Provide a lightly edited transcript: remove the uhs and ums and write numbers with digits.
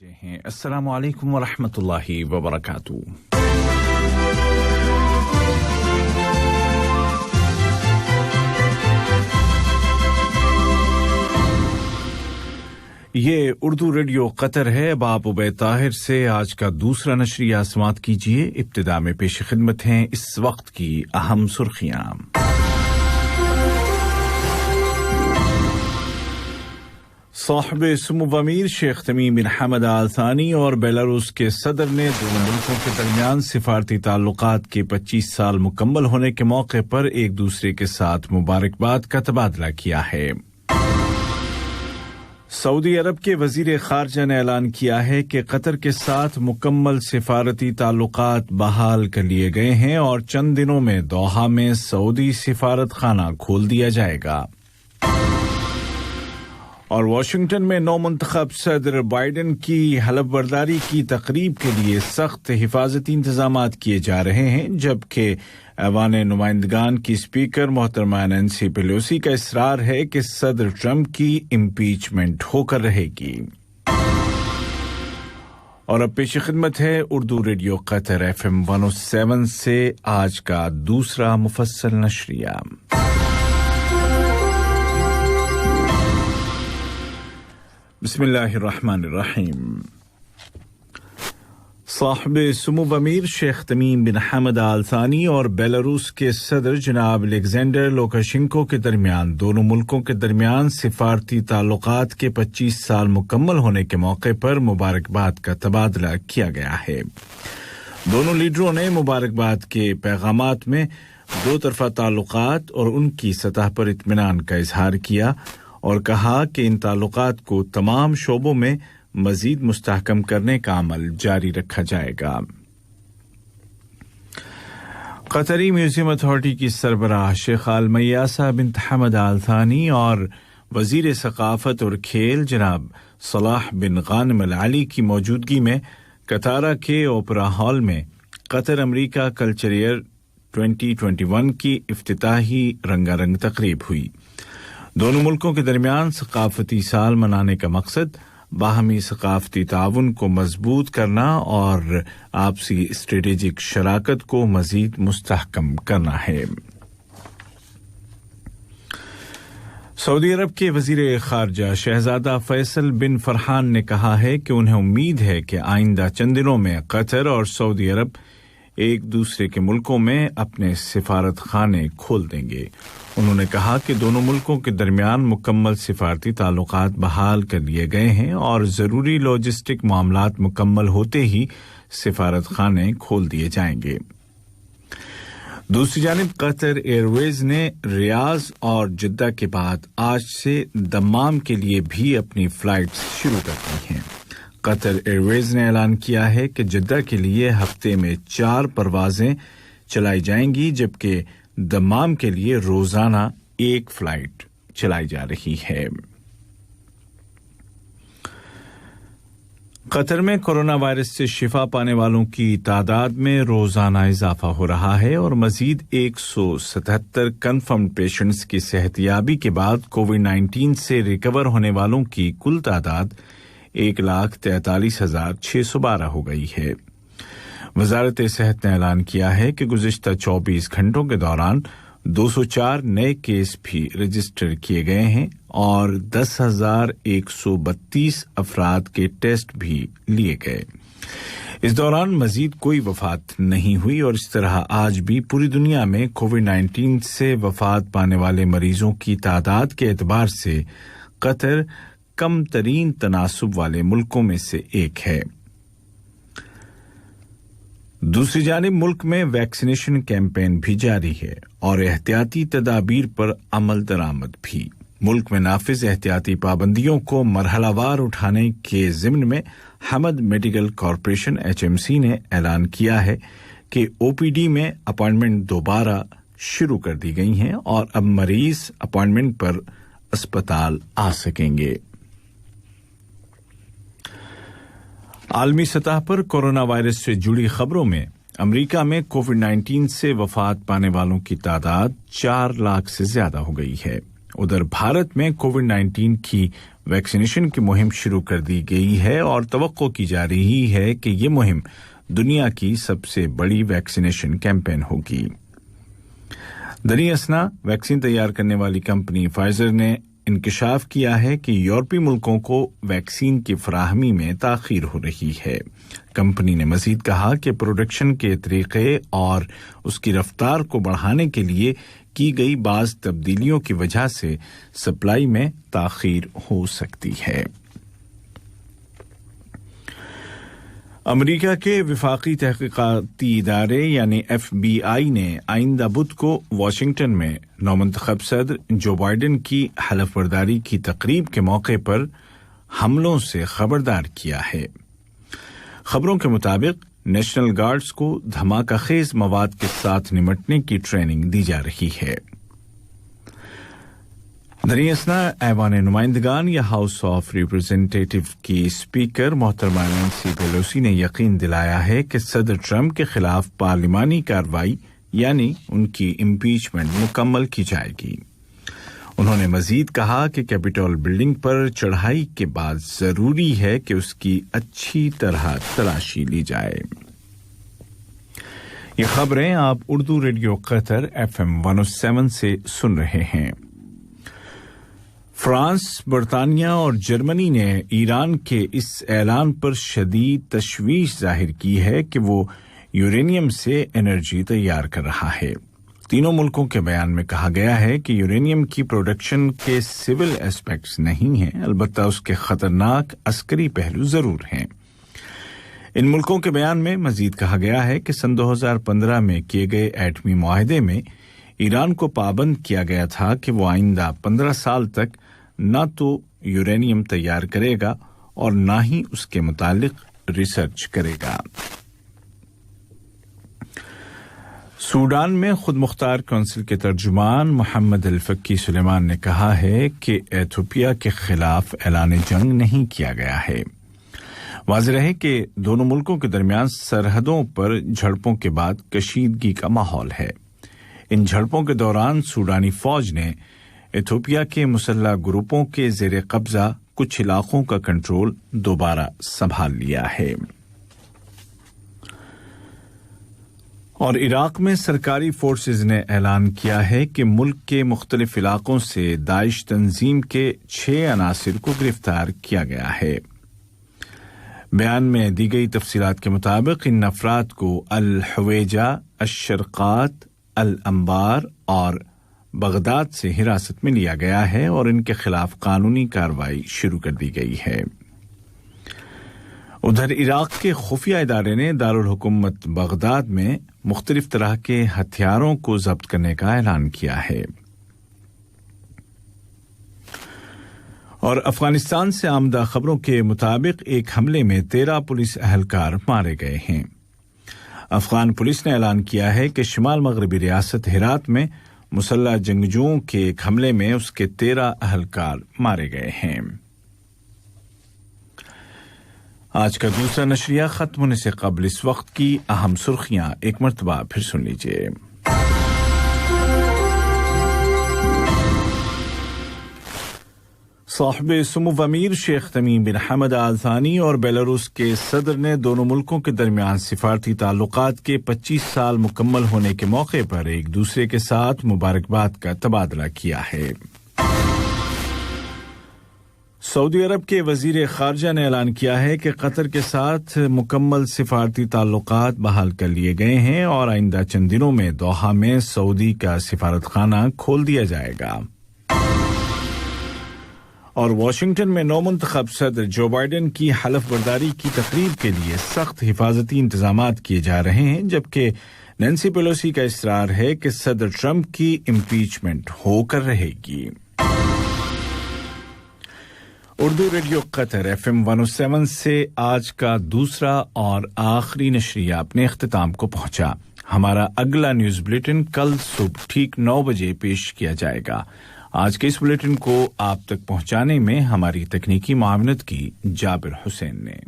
अस्सलामु अलैकुम वरहमतुल्लाहि वबरकातुहू। ये उर्दू रेडियो कतर है। अब आप उबैद ताहिर से आज का दूसरा नशरिया समाअत कीजिए। इब्तिदा में पेश खिदमत हैं इस वक्त की अहम सुर्खियां। साहिब सुमुव अमीर शेख तमीम बिन हमद आल थानी और बेलारूस के सदर ने दोनों मुल्कों के दरमियान सिफारती ताल्लुकात के 25 साल मुकम्मल होने के मौके पर एक दूसरे के साथ मुबारकबाद का तबादला किया है। सऊदी अरब के वजीर खारजा ने ऐलान किया है कि कतर के साथ मुकम्मल सिफारती ताल्लुकात बहाल कर लिए गए हैं और चंद दिनों में दोहा में सऊदी सिफारत खाना खोल दिया जाएगा। और वाशिंगटन में नौ मुंतखब सदर बाइडेन की हलफबर्दारी की तकरीब के लिए सख्त हिफाजती इंतजामात किए जा रहे हैं, जबकि ऐवान नुमाइंदगान की स्पीकर मोहतरमा नैंसी पेलोसी का इसरार है कि सदर ट्रंप की इम्पीचमेंट होकर रहेगी। और अब पेश खिदमत है उर्दू रेडियो कतर FM 107 से आज का दूसरा मुफस्सल नशरिया। बिस्मिल्लाहिर्रहमानिर्रहीम। साहिब सुमुव अमीर शेख तमीम बिन हमद आल थानी और बेलारूस के सदर जनाब अलेक्जेंडर लुकाशेंको के दरमियान दोनों मुल्कों के दरमियान सिफारती ताल्लुकात के 25 साल मुकम्मल होने के मौके पर मुबारकबाद का तबादला किया गया है। दोनों लीडरों ने मुबारकबाद के पैगामात में दो तरफा ताल्लुकात और उनकी सतह पर इत्मीनान का इजहार किया और कहा कि इन ताल्लुकात को तमाम शोबों में मजीद मुस्तहकम करने का अमल जारी रखा जाएगा। कतरी म्यूजियम अथॉरिटी की सरबराह शेख आल मयासा बिन हमद आल थानी और वजीर सकाफत और खेल जनाब सलाह बिन गानिम अल अली की मौजूदगी में कतारा के ओपरा हॉल में कतर अमेरिका कल्चर ईयर 2021 की इफ्तिताही रंगारंग तकरीब हुई। दोनों मुल्कों के दरमियान सकाफती साल मनाने का मकसद बाहमी सकाफती ताउन को मजबूत करना और आपसी स्ट्रेटेजिक शराकत को मजीद मुस्तहकम करना है। सऊदी अरब के वजीर खारजा शहजादा फैसल बिन फरहान ने कहा है कि उन्हें उम्मीद है कि आइंदा चंद दिनों में कतर और सऊदी अरब एक दूसरे के मुल्कों में अपने सिफारत खाने खोल देंगे। उन्होंने कहा कि दोनों मुल्कों के दरमियान मुकम्मल सिफारती ताल्लुकात बहाल कर लिए गए हैं और जरूरी लॉजिस्टिक मामलात मुकम्मल होते ही सिफारत खाने खोल दिए जाएंगे। दूसरी जानिब कतर एयरवेज ने रियाज और जिद्दा के बाद आज से दम्माम के लिए भी अपनी फ्लाइट्स शुरू कर दी हैं। कतर एयरवेज ने ऐलान किया है कि जिद्दा के लिए हफ्ते में 4 परवाजें चलाई जाएंगी, जबकि दम्माम के लिए रोजाना 1 फ्लाइट चलाई जा रही है। कतर में कोरोना वायरस से शिफा पाने वालों की तादाद में रोजाना इजाफा हो रहा है और मजीद 177 कन्फर्म्ड पेशेंट्स की सेहतयाबी के बाद कोविड-19 से रिकवर होने वालों की कुल तादाद 1,43,612 हो गई है। वजारत सेहत ने ऐलान किया है कि गुज़िश्ता 24 घंटों के दौरान 204 नए केस भी रजिस्टर किए गए हैं और 10,132 अफराद के टेस्ट भी लिए गए। इस दौरान मजीद कोई वफात नहीं हुई और इस तरह आज भी पूरी दुनिया में कोविड-19 से वफात पाने वाले मरीजों की तादाद के एतबार से कतर कम तरीन तनासुब वाले मुल्कों में से एक है। दूसरी जानिब मुल्क में वैक्सीनेशन कैंपेन भी जारी है और एहतियाती तदाबीर पर अमल दरामद भी। मुल्क में नाफिज एहतियाती पाबंदियों को मरहलावार उठाने के ज़िम्न में हमद मेडिकल कॉरपोरेशन HMC ने ऐलान किया है कि OPD में अपॉइंटमेंट दोबारा शुरू कर दी गई हैं और अब मरीज अपॉइंटमेंट पर अस्पताल आ सकेंगे। आलमी सतह पर कोरोना वायरस से जुड़ी खबरों में अमेरिका में कोविड-19 से वफात पाने वालों की तादाद 4 लाख से ज्यादा हो गई है। उधर भारत में कोविड-19 की वैक्सीनेशन की मुहिम शुरू कर दी गई है और तवक्को की जा रही है कि ये मुहिम दुनिया की सबसे बड़ी वैक्सीनेशन कैंपेन होगी। दरी असना वैक्सीन तैयार करने वाली कंपनी फाइजर ने इंकशाफ किया है कि यूरोपीय मुल्कों को वैक्सीन की फराहमी में ताखीर हो रही है। कंपनी ने मजीद कहा कि प्रोडक्शन के तरीके और उसकी रफ्तार को बढ़ाने के लिए की गई बाज़ तब्दीलियों की वजह से सप्लाई में ताखीर हो सकती है। अमेरिका के विफाकी तहकीकाती इदारे यानी FBI ने आइंदा बुध को वाशिंगटन में नौमंतखब सदर जो बाइडेन की हलफबर्दारी की तकरीब के मौके पर हमलों से खबरदार किया है। खबरों के मुताबिक नेशनल गार्ड्स को धमाकाखेज मवाद के साथ निपटने की ट्रेनिंग दी जा रही है। दरियासना ऐवान नुमाइंदगान या हाउस ऑफ रिप्रेजेंटेटिव की स्पीकर मोहतरमा नैंसी पेलोसी ने यकीन दिलाया है कि सदर ट्रंप के खिलाफ पार्लिमानी कार्रवाई यानी उनकी इम्पीचमेंट मुकम्मल की जाएगी। उन्होंने मजीद कहा कि कैपिटल बिल्डिंग पर चढ़ाई के बाद जरूरी है कि उसकी अच्छी तरह तलाशी ली जाए। ये खबरें आप उर्दू रेडियो कतर FM 107 से सुन रहे हैं। फ्रांस, बरतानिया और जर्मनी ने ईरान के इस ऐलान पर शदीद तशवीश जाहिर की है कि वो यूरेनियम से एनर्जी तैयार कर रहा है। तीनों मुल्कों के बयान में कहा गया है कि यूरेनियम की प्रोडक्शन के सिविल एस्पेक्ट्स नहीं हैं, अलबत्ता उसके खतरनाक अस्करी पहलू जरूर हैं। इन मुल्कों के बयान में मजीद कहा गया है कि सन 2015 में किए गए एटमी मुआहदे में ईरान को पाबंद किया गया था कि वो आइंदा 15 साल तक न तो यूरेनियम तैयार करेगा और न ही उसके मुतालिक रिसर्च करेगा। सूडान में खुद मुख्तार कौंसिल के तर्जुमान मोहम्मद अल-फक्की सुलेमान ने कहा है कि एथियोपिया के खिलाफ ऐलान जंग नहीं किया गया है। वाज़ेह है कि दोनों मुल्कों के दरमियान सरहदों पर झड़पों के बाद कशीदगी का माहौल है। इन झड़पों के दौरान सूडानी फौज ने एथियोपिया के मुसल्लह ग्रुपों के ज़ेरे कब्जा कुछ इलाकों का कंट्रोल दोबारा संभाल लिया है। और इराक में सरकारी फोर्सेज ने ऐलान किया है कि मुल्क के मुख्तलिफ इलाकों से दाइश तंजीम के 6 अनासिर को गिरफ्तार किया गया है। बयान में दी गई तफसीलात के मुताबिक इन अफराद को अल-हवेजा, अश-शर्कात, अल-अंबार और बगदाद से हिरासत में लिया गया है और इनके खिलाफ कानूनी कार्रवाई शुरू कर दी गई है। उधर इराक के खुफिया इदारे ने दारुल हुकूमत बगदाद में मुख्तलिफ तरह के हथियारों को जब्त करने का ऐलान किया है। और अफगानिस्तान से आमदा खबरों के मुताबिक एक हमले में 13 पुलिस अहलकार मारे गए हैं। अफगान पुलिस ने ऐलान किया है कि शिमाल मगरबी रियासत हेरात में मुसल्लह जंगजुओं के एक हमले में उसके 13 अहलकार मारे गए हैं। आज का दूसरा नशरिया खत्म होने से कबल इस वक्त की अहम सुर्खियां एक मर्तबा फिर सुन लीजिए। साहिब सुमुव अमीर शेख तमीम बिन हमद आल थानी और बेलारूस के सदर ने दोनों मुल्कों के दरमियान सिफारती ताल्लुकात के 25 साल मुकम्मल होने के मौके पर एक दूसरे के साथ मुबारकबाद का तबादला किया है। सऊदी अरब के वजीर खारजा ने ऐलान किया है कि कतर के साथ मुकम्मल सिफारती ताल्लुकात बहाल कर लिए गए हैं और आइंदा चंद दिनों में दोहा में सऊदी का सिफारतखाना खोल दिया जाएगा। और वाशिंगटन में नौमुंतखब सदर जो बाइडेन की हलफबर्दारी की तकरीब के लिए सख्त हिफाजती इंतजामात किए जा रहे हैं, जबकि नैंसी पेलोसी का इसरार है कि सदर ट्रंप की इम्पीचमेंट होकर रहेगी। उर्दू रेडियो कतर FM 107 से आज का दूसरा और आखिरी नशरिया अपने इख्तिताम को पहुंचा। हमारा अगला न्यूज बुलेटिन कल सुबह ठीक 9 बजे पेश किया जाएगा। आज के इस बुलेटिन को आप तक पहुंचाने में हमारी तकनीकी मावनत की जाबिर हुसैन ने।